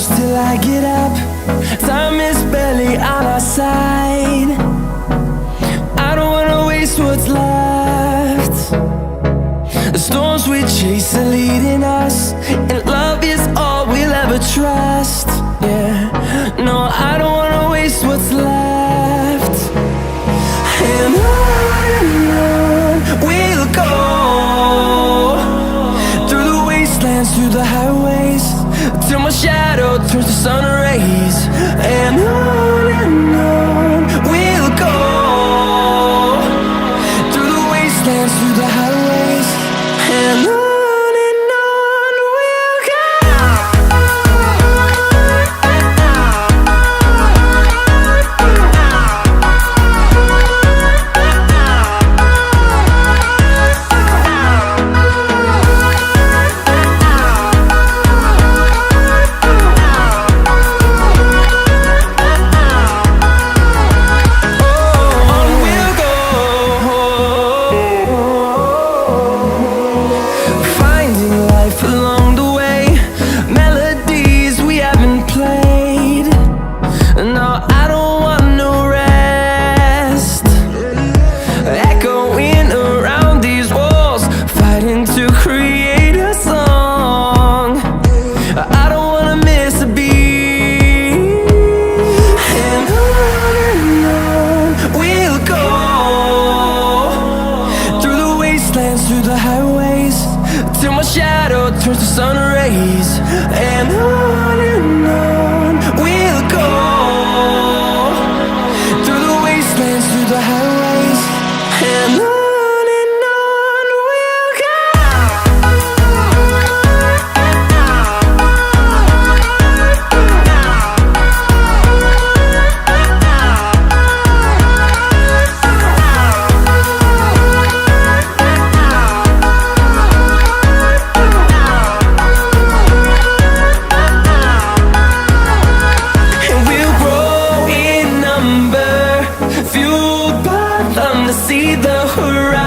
close till I get up. Time is barely on our side. I don't wanna waste what's left. The storms we chase are leading us, and love is all we'll ever trust. Yeah, no, I don't wanna waste what's left. And on we'll go, through the wastelands, through the highways, till my shadow turns to sun rays. And on we'll go, through the wastelands, through the highways, and on we'll go. Through the highways, till my shadow turns to sun rays. And on we'll go, through the wastelands, through the highways, and on we'll go. See the horizon.